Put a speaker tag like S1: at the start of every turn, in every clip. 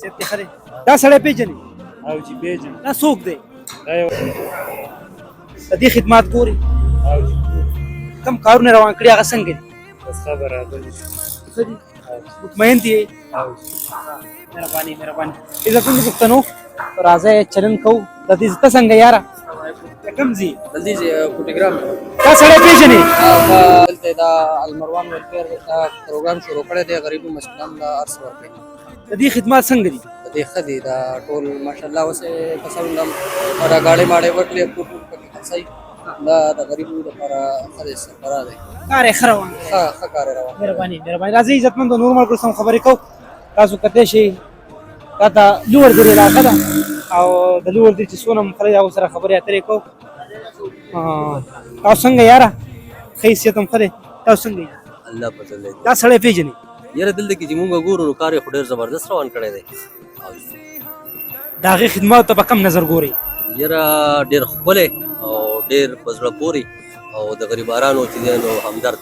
S1: ته خره دا سړی پیژنې
S2: او چې پیژن
S1: دا څوک دی
S2: دا یو
S1: د دې خدمات ګوري
S2: او چې
S1: کم کارونه روان کړي هغه څنګه دي
S2: بس خبره ده
S1: ښه دي مطمئن دي
S2: او
S1: مهرباني عزتمن پښتنو راځه چلن کو د دې ته څنګه یاره کم زی
S3: دلته فوټوګراف
S1: دا سړی پیژنې
S3: دلته دا المروان ویلفیر دا پروګرام شروع کړی دی غریبو مسکینانو ته ارس ورکوي
S1: د دې خدمات څنګه دي
S3: د دې ښه دي دا ټول ماشاءالله اوس قسم دا ګاډۍ ماډۍ وکړې ټول پکې خرڅوي دا د غریبو لپاره ښه دی سرفراز دی
S1: کار یې ښه روان دی
S3: ښه کار یې روان
S1: مهرباني راځئ عزتمندو نور ملګرو سم خبرې کوو تاسو کتلی شئ دا ته لوړ دیر علاقه ده او د لوړ دیر چې څونه خلک هغو سره خبرې اترې کوو تاسو څنګه یاره ښه حیثیت هم ښه دی تاسو څنګه یې
S4: الله فضل دی
S1: دا سړی پیژنې
S4: یاره دلته کې چې مونږ ګورو نو کار یې خو ډېر زبردست روان کړی دی
S1: د هغې خدماتو ته په کم نظر ګورئ
S4: یاره ډېر ښکلی او ډېر په زړه پورې او د غریبانو چې دی نو همدرد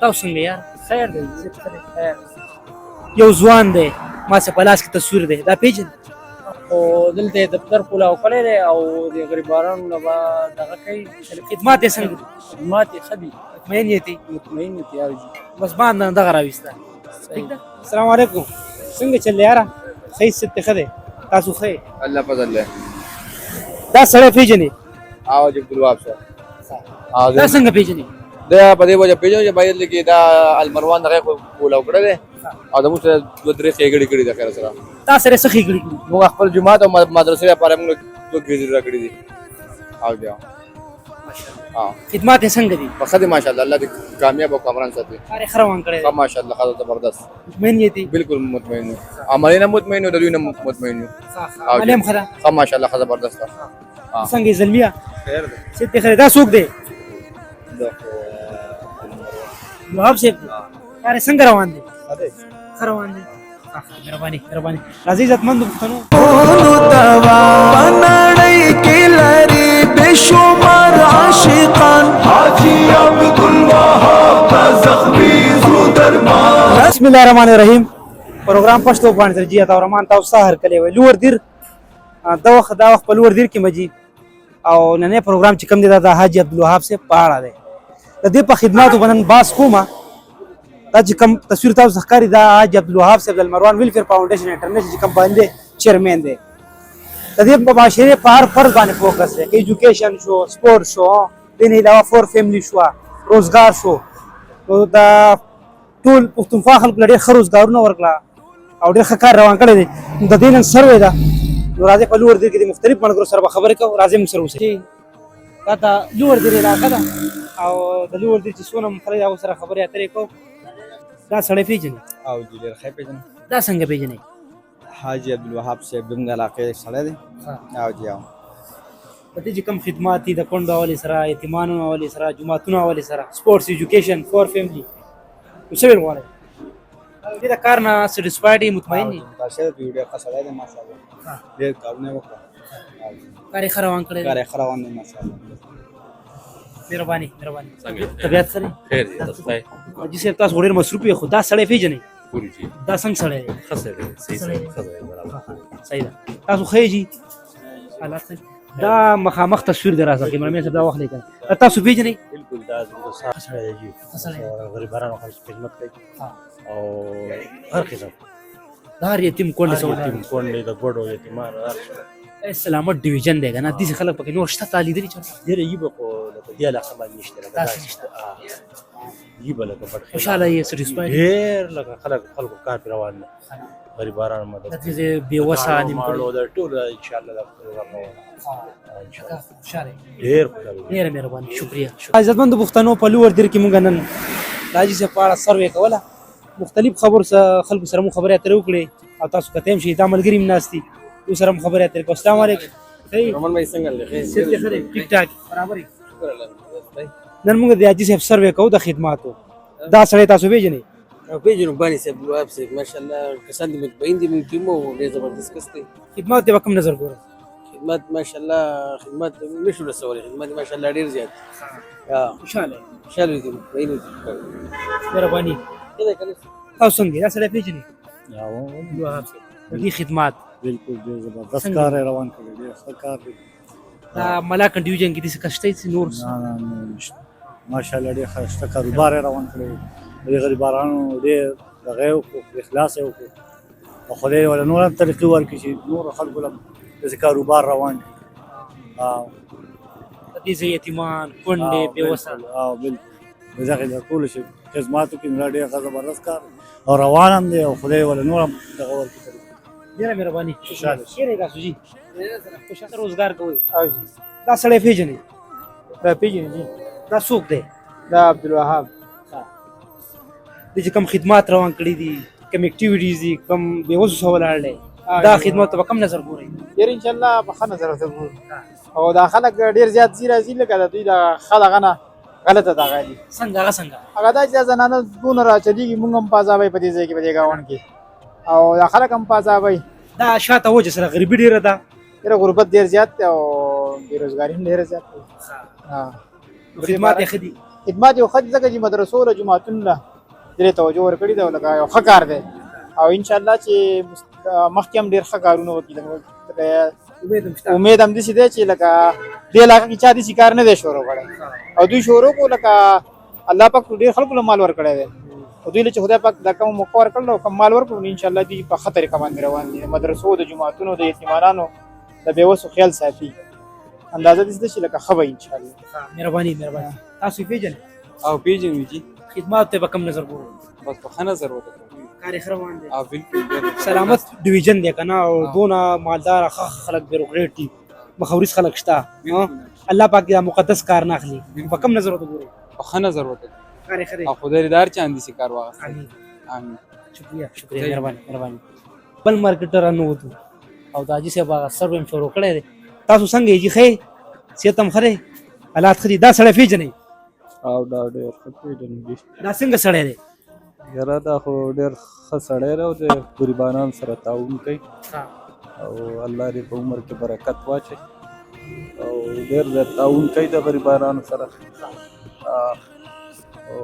S1: تاسو څنګه یاره خیر دی عزت ښه دی خیر یو ځوان دی ما څه په لاس کې تصویر دی دا پیژنې
S3: او دلته دفتر کولاو کړی دی او د غریبانو نه به دغه کوي
S1: خدمات یې څنګه دي
S3: خدمات یې ښه دي
S1: مطمئن یې دي
S3: مطمئن دي او
S1: بس باندې دغه راوسته السلام علیکم څنګه چل یاره ښه حیثیت ښه دی تاسو ښه
S5: الله فضل دی
S1: دا سړی پیژنې
S5: او چې عبدالوهاب صاحب
S1: دا څنګه پیژنې
S5: دا په دې وجه پیژنو چې باید کې دا المروان دغه کولاو کړی دی او د موږ سره دوه درې ښېګړې کړي ده خیر سره
S1: تا سره څه ښېګړې کړي
S5: موږ خپل جومات او مدرسې لپاره موږ دوه ګېزې راکړي دي او بیا
S1: خدمات یې څنګه دي
S5: په ښه دي ماشاءالله الله دې کامیاب او کامران ساتي
S1: کار یې ښه روان کړی دی
S5: ښه ماشاءالله ښه زبردست
S1: مطمئن یې دي
S5: بالکل مطمئن یو عملي نه مطمئن یو د دوی نه مطمئن یو
S1: عملي هم ښه ده
S5: ښه ماشاءالله ښه زبردست ده
S1: څنګه یې زلمیه
S5: خیر دی
S1: ست خیر دا څوک دی وهاب صاحب کار یې څنګه روان دی ښه روان دی مهرباني راځئ عزتمندو پښتنو بسم الله الرحمن الرحیم پروګرام پښتو باندې ترجیح او رحمان تاسو سهار کلی وی لوړ دیر دا وخت په لوړ دیر کې مجي او نن پروګرام چې کوم دی دا حاجی عبدالوهاب سے پاړه دی د دې په خدماتو باندې باس کومه دا چې کوم تصویر تاسو ښکاري دا حاجی عبدالوهاب صاحب د المروان ویلفیر فاونډیشن انټرنیشنل چې کوم باندې چیرمن دی د دې په معاشرې په هر فرد باندې فوکس دی ایجوکیشن شو سپورټ شو دین علاوه فور فیملی شو روزګار شو نو دا ټول پښتونخوا خلکو ډېر ښه روزګارونه ورکړه او ډېر ښه کار روان کړی دی د دې نن سروې ده نو راځئ په لوړ دیر کې د مختلف ملګرو سره به خبرې کوو راځئ موږ سره اوسئ دا ته لوړ دیر علاقه ده او د لوړ دیر چې څونه خلک هغو سره خبرې اترې کوو دا سړی پیژنې
S6: او جی ډېر ښه پیژنم
S1: دا څنګه پیژنې
S6: حاجی عبدالوهاب صاحب زموږ علاقې سړی دی او جی او
S1: په دې چې کوم خدمات دي د کونډو حوالې سره یتیمانو حوالې سره جوماتونو حوالې سره سپورټس ایجوکیشن فور فیملی نو څه ویل غواړئ دې د کار نه سیټسفاید یې مطمئن یې
S6: متاثر دی ډېر ښه سړی دی ماشاءالله ډېر کارونه یې وکړه
S1: کار یې ښه روان کړی دی
S6: کار یې ښه روان دی ماشاءالله
S1: مهرباني طبیعت ښه دی
S4: خیر دی تاسو خیر
S1: حاجي صاحب تاسو ډېر مصروف یې خو دا سړی پیژنئ
S4: پوری جی
S1: دا څنګه سړی دی
S4: ښه سړی دی صحیح سړی ښه دی برابر
S1: صحیح ده تاسو ښه یې جي حالات څنګه دا مخامخ تصویر دی راځه کیمرمین صاحب دا وخت لیکل تاسو پیژنئ
S2: بالکل دا زموږ ښه سړی دی جی غریبانو خدمت کوي او هر قسم
S1: دا هر یتیم کونډې سره
S2: یتیم کونډې د ګوډو یتیمانو هر څه
S1: سلامت ډیویژن دی که نه داسې خلک پکې نور شته تا لیدلي چېرته
S2: ډېره یبه خو لکه دې علاقه باندې نشته لکه
S1: داسې
S2: داسې یبه لکه بډ
S1: خوشحاله یې سټسفاید
S2: ډېر لکه خلکو کار پرې روان دی غریبانو مدد
S1: داسې بېوسه
S2: ماړو دا ټول انشاءالله دا پروګرام به
S1: خوشحاله
S2: ډېر خوشحاله
S1: ډېره مهرباني شکریه عزتمندو پښتنو په لوړ دیر کې موږ نن د حاجي صاحب په اړه سروې کوله مختلف خبرو خلکو سره مو خبرې اترې وکړې او تاسو کته هم شئ دا ملګري هم ناست دي دوی سره هم خبرې اترې کوو السلام علیکم
S5: رومان بھائی څنګه دی
S1: ټیک ټاک برابر نن موږ د حاجي صاحب سروې کوو د خدماتو دا سړی تاسو پیژنئ
S3: پیژنو باندې صاحب عبدالوهاب صاحب ماشاءالله کسان دي مطمئن دي موږ ټیم وو ډېر زبردست کس دی
S1: خدمات ته به کوم نظر ګورئ
S3: خدمت ماشاءالله خدمت نشو رسولی خدمت ماشاءالله ډېر زیات
S1: خوشحاله
S3: خوشحاله دي مطمئن دي
S1: مهرباني تاسو څنګه دا سړی پیژنئ
S2: یا و
S1: عبدالوهاب صاحب د دې خدمات
S2: بالکل ډېر زبردست
S1: څنګه؟
S2: کار یې روان کړی ډېر ښه کار دی
S1: دا ملاکنډ ډیویژن کې داسې کشته چې نور
S2: نه نشته ماشاءالله ډېر ښایسته کاروبار یې روان کړی دی د غریبانو ډېر دغه یې وکړو اخلاص یې وکړو او خدای یې ولا نور هم طریقې ورکړي چې نور خلکو له داسې کاروبار روان کړي
S1: د دې ځای یتیمان کونډې بېوسه
S2: بالکل د دغې د ټولو چې خدماتو کې دا ډېر ښه زبردست کار دی او روان هم دی او خدای یې ولا نور هم دغه ورکړي
S1: ډېره مهرباني
S2: خوشحاله شئ.
S1: چېرې تاسو جي خوشحاله روزګار کوئ دا سړی پېژنئ
S7: دا پیژنې جی
S1: دا څوک دی
S7: دا عبدالوهاب
S1: د چې کوم خدمات روان کړي دي کوم اکټیویټیز دي کوم بېوسو سره ولاړ دی دا خدمات ته به کم نظر ګورئ
S7: ډېر انشاءالله په ښه نظر ورته ګورو او دا خلک ډېر زیات ځي راځي لکه د دوی د ښه دغه نه غلطه دغه دي
S1: څنګه هغه څنګه
S7: هغه دا چې دا زنانه دونه راچلېږي مونږ هم پازابئ په دې ځای کې په دې ګاونډ کې او دا خلک هم پازابئ
S1: دا شاته وجه سره غریبي ډېره ده
S7: ډېره غربت ډېر زیات دی او بېروزګاري هم ډېره زیات دی
S1: خدمات یې ښه دي
S7: خدمات یو ښه دي ځکه چې مدرسو له جوماتونو له ډېرې توجه ورکړې ده او لکه یو ښه کار دی او انشاءالله چې مخکې هم ډېر ښه کارونه وکړي امید هم داسې دی چې لکه دې علاقه کې چا داسې کار نه دی شروع کړی او دوی شروع کړو لکه الله پاک ډېر خلکو له مال ورکړی دی او دوی له چې خدای پاک دا کوم موقع ورکړل او کوم مال ورکړو نو انشاءالله دوی په ښه طریقه باندې روان دي د مدرسو د جوماتونو د یتیمانانو د بېوسو خیال ساتي اندازه داسې ده چې لکه ښه به انشاءالله
S1: مهرباني تاسو یې پېژنئ
S8: او پیژنو جی
S1: خدمات ته به کم نظر ګورئ
S8: بس په ښه نظر وکړو
S1: کار یې ښه روان دی
S8: او بالکل
S1: سلامت ډیویژن دی که نه او دونه مالدار ښه خلک بیروکریټ دي مخوریز خلک شته الله پاک دا مقدس کار نه اخلي په کم نظر ورته ګورئ
S8: په ښه نظر وکړو
S1: کار یې ښه دی
S8: او خدای دار چاندي سي کار واغ
S1: امين
S8: امين
S1: شکریہ مهرباني بل مارکیټر انو وته او دا چې سبا سروم شروع کړی دی تاسو څنګه یې ښه سیتم خره حالات خري دا سړی پیژنئ
S9: او دا ډېر ښه پیژنې دي
S1: دا څنګه سړی دی
S9: یاره دا خو ډېر ښه سړی دی او د غریبانو سره تعاون کوي او الله دې په عمر کې برکت واچوي او ډېر زیات تعاون کوي د غریبانو سره او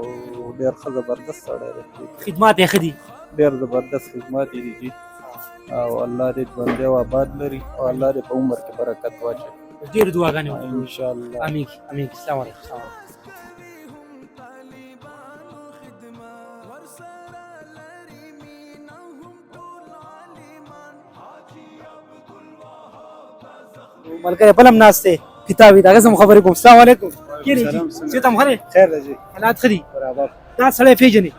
S9: ډېر ښه زبردست سړی دی
S1: خدمات یې ښه دي
S9: ډېر زبردست خدمات یې دي او الله دې ژوندی او آباد لري او الله دې په عمر کې برکت واچوي
S1: ډېر دعاګانې وکړو
S9: انشاءالله
S1: امين السلام علیکم ملګری بلم ناشته کتابي دا غزم خبرې کوم السلام علیکم کیری چې تم خره
S2: خیر دی
S1: حالات خري
S2: برابر
S1: دا سړی پیژنې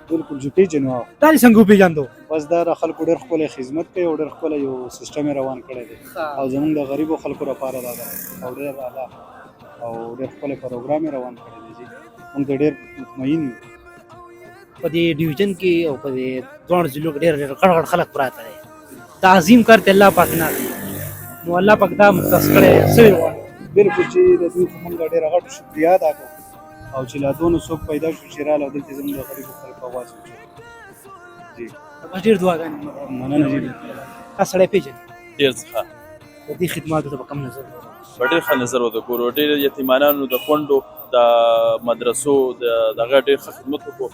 S2: بالکل جو پیژنو
S1: دا څنګه پیژاندو
S2: بس دا خلکو ډېر ښکلی خدمت کوي او ډېر ښکلی یو سیسټم یې روان کړی دی او زموږ د غریبو خلکو لپاره دا ده او ډېر اعلی او ډېر ښکلی پروګرام یې روان کړی دی جي موږ ته ډېر مطمئن یو
S1: په دې ډیویژن کې او په دې دوه ضلعو کې ډېر غړ خلک پراته دي تعظیم کرتے الله پاک نه نو الله پاک دا مختص کړي سوي
S2: بالکل چې د دوی خو موږ ډېر غټ شکریا ادا کوو او چې لا دونه څوک پیدا شو چې راله دلته زموږ د غریبو خلکو اواز وچو جی
S1: ډېر دعاګانې
S2: مننه جی
S1: تاسو سړی پیژنئ
S10: ډېر څه
S1: د دې خدماتو ته به کم نظر
S10: په ډېر ښه نظر ورته ګورو ډېر یتیمانانو د کونډو د مدرسو دغه ډېر ښه خدمت وکړو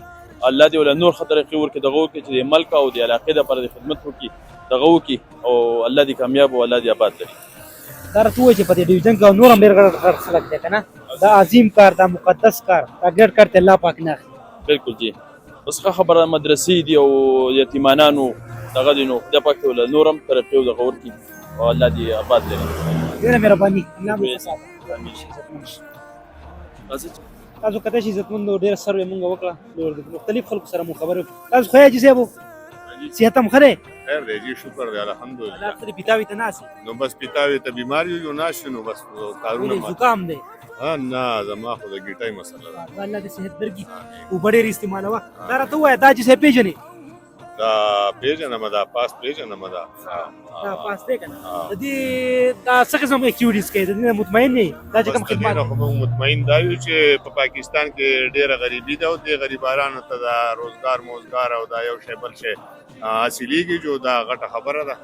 S10: الله دې ولا نور ښه طریقې ورکړي دغه وکړي چې د ملک او د علاقې دپاره د خدمت وکړي دغه وکړي او الله دې کامیاب او الله دې آباد لري
S1: دا راته ووایي چې په دې ډیویژن کې نور هم ډېر غړ خلک دی که نه دا عظیم کار دا مقدس کار دا ګډ کار ته الله پاک نه اخلي
S10: بالکل جی اوس ښه خبره مدرسې دي او یتیمانانو دغه دي نو خدای پاک ولا نور هم ترقي او دغه ورکړي او الله دې آباد لري
S1: ډېره مهرباني الله مو وساتي تاسو کته شي عزتمند ډېر سروې مونږ وکړه د مختلف خلکو سره مو خبرې تاسو خو یې جسې صحت هم خره
S11: خیر دی جی شکر دی الحمدلله
S1: الله خدای پیتاوي ته ناسي
S11: نو بس پیتاوي ته بیماری یو ناشې نو بس کارونه ما
S1: زکام دی
S11: نه زما خو د ګیټای مسله ده
S1: الله دې صحت درکړي او ډېر استعمالوه دا راته ووایه دا چې پیژنې
S11: دا پیژنم دا پاس پیژنم دا
S1: پاس دی که نه د دې دا څه قسم اکټیویټیز کوي د دې نه مطمئن نه دا چې کوم خدمات
S11: خو موږ مطمئن دا یو چې په پاکستان کې ډېره غریبي ده او د غریبانو ته دا روزګار او دا یو شی بل شی حاصلېږي جو دا غټه خبره ده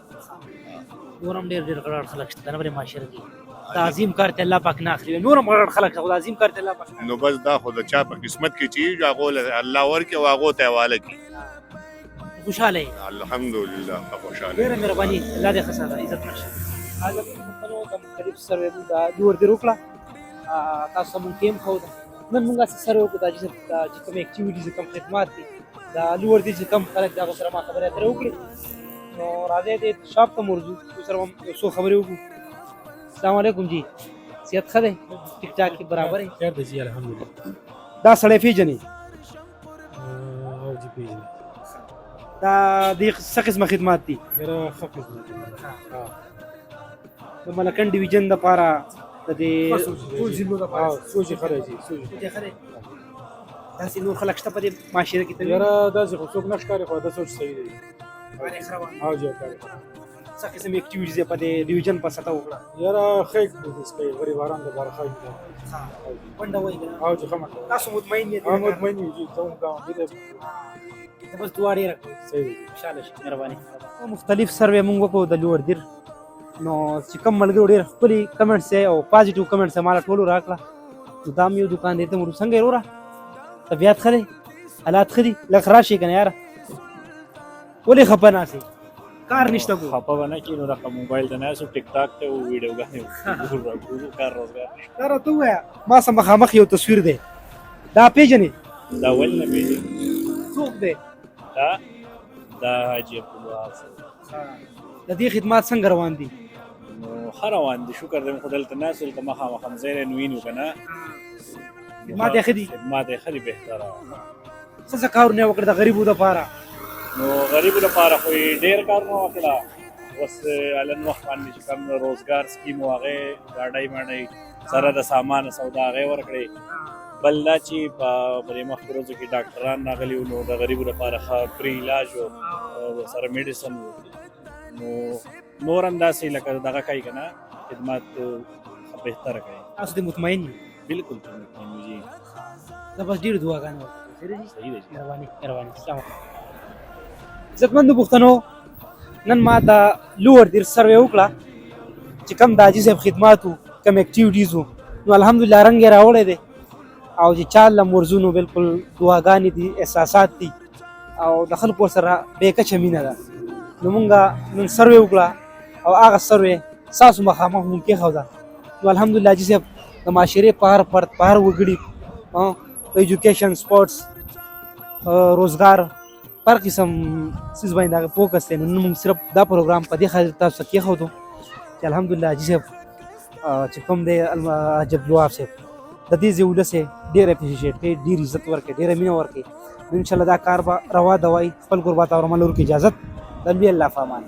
S1: نور هم ډېر غړ خلک شته نه معاشره کې دا عظیم کار ته الله پاک نه اخلي نور هم غړ خلک خو عظیم کار ته الله پاک
S11: نو بس دا خو د چا په قسمت کې چې هغه الله ورکړي او هغه ته حواله کړي
S1: خوشاله یې
S11: الحمدلله ښه خوشاله
S1: ډېره مهرباني الله دې ښه ساته عزت نشه حاضر پښتنو د مختلف سروې د لور دې وکړه تاسو ته مونږ ټیم ښود نن مونږ هسې سروې وکړو دا چې کوم اکټیویټیز کوم خدمات دي د لور دې چې کم خلک د هغو سره ما خبرې اترې وکړې نو راځئ دې شاپ ته ورځو سره هم یو څو خبرې وکړو السلام علیکم جی صحت ښه دی ټیک ټاک کې برابر یې
S12: خیر دی جی الحمدلله
S1: دا سړی پیژنې
S12: او جی پیژنې
S1: دا دې څه قسمه خدمات دي
S12: یاره ښه خدمت دی.
S1: د ملکن ډیویژن دپاره د دې
S12: ټول ضلعو لپاره سوچې ښه راځي سوچې
S1: داسې نور خلک شته په دې معاشره کې ته
S12: یاره داسې خو څوک نه ښکاري خو دا سوچ صحیح دی او جی ښکاري
S1: څه قسم اکټیویټیز یې په دې ډیویژن په سطح وکړه
S12: یاره ښه اکټیویټیز کوي غریبانو لپاره ښه دي
S1: ونډه وایي که نه
S12: او جی ښه مطلب
S1: تاسو مطمئن یې
S12: مطمئن یو جی ته هم ګاونډي دی
S1: ته بس دعا ډېره کوئ
S12: صحیح دی
S1: خوشحاله شي مهرباني مختلف سروې مونږ وکړو د لور دیر نو چې کوم ملګرو ډېر ښکلي کمنټس یې او پازیټیو کمنټس یې ماله ټولو راکړه نو دا مې یو دوکان دی ته مو څنګه یې وروره طبیعت ښه دی حالات ښه دي لږ راشئ که نه یاره ولې خفه ناستئ کار نشته کو
S2: خفه به نه کړي نو دغه موبایل ته ناست ټیک ټاک ته ویډیوګانې وګورو کار روزګار نشته
S1: دا راته ووایه ما سره مخامخ یو تصویر دی دا پیژنې
S2: دا ولې نه پېژني
S1: څوک دی
S2: دا حاجي عبدالوهاب صاحب
S1: د دې خدمات څنګه روان دي
S2: نو ښه روان دي شکر دی خو دلته ناست دلته مخامخ هم ځای نه وینو که نه
S1: خدمات یې ښه دي
S2: خدمات یې ښه دي بهتره
S1: څه څه کارونه یې وکړه د غریبو دپاره
S2: نو غریبو لپاره خو یې ډېر کارونه وکړه اوس الن وخت باندې چې کوم روزګار سکیم و هغې ګاډۍ ماډۍ سره د سامان سودا هغې ورکړې بل دا چې په دې مخکې ورځو کې ډاکټران راغلي وو نو د غریبو لپاره ښه فری علاج و سره میډیسن و نو نور هم داسې لکه دغه کوي که نه خدمات بهتره کوي
S1: تاسو دې مطمئن یو
S2: بلکل مطمئن یو جي
S1: دا بس ډېرې دعاګانې وکړئ
S2: صحیح دی
S1: مهرباني مهرباني السلام علیکم عزتمندو پښتنو نن ما د لور دیر سروې وکړه چې کوم د حاجي صاحب خدمات وو کوم اکټیویټیز وو نو الحمدلله رنګ یې راوړی دی او چې چا له مرزونو بالکل دعاګانې دي احساسات دي او د خلکو ورسره بې کچه مینه ده نو مونږ نن سروې وکړه او هغه سروې ستاسو مخامخ مونږ کېښوده نو الحمدلله حاجي صاحب د معاشرې په هر فرد په هر وګړي په ایجوکیشن سپورټس روزګار هر قسم څیز باندې هغه فوکس دی نو نن مونږ صرف دا پروګرام په دې خاطر تاسو ته کېښودو چې الحمدلله حاجي صاحب چې کوم دی حاجي عبدالوهاب صاحب د دې ولس یې ډېر اپریشیټ کوي ډېر عزت ورکوي ډېره مینه ورکوي نو انشاءالله دا کار به روا دوایي خپل قربات او عمل ورکړي اجازت د لوی الله په امان